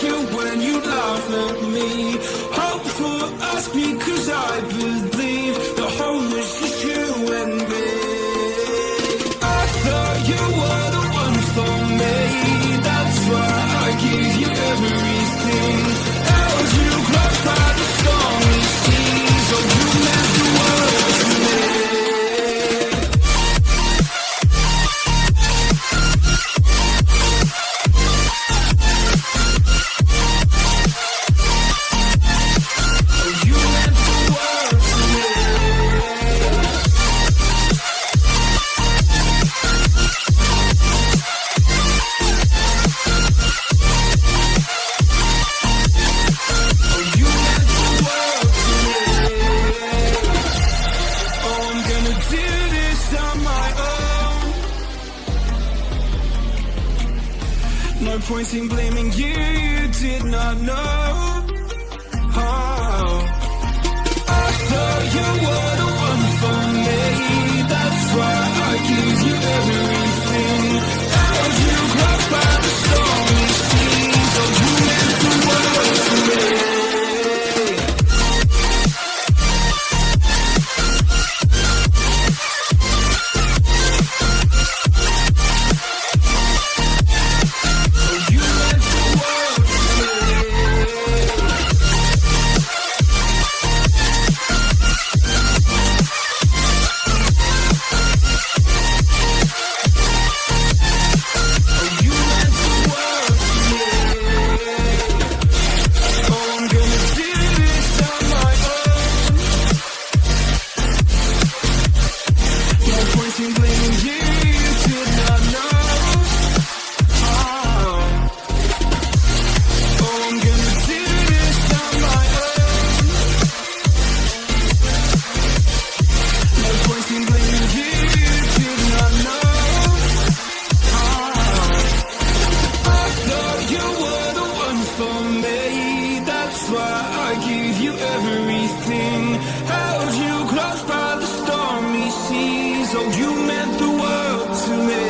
you when you laugh at me. Hope for us because I believe the whole is just you and me. I thought you were the one for me. That's why I give you everything. Held you close by the stormy seas. Oh, you meant the world to me. No point in blaming you, you did not know. Oh. I thought you were the one for me. That's why I give you everything. Held you close by the stormy seas. Oh, you meant the world to me. Oh, you meant the world to me.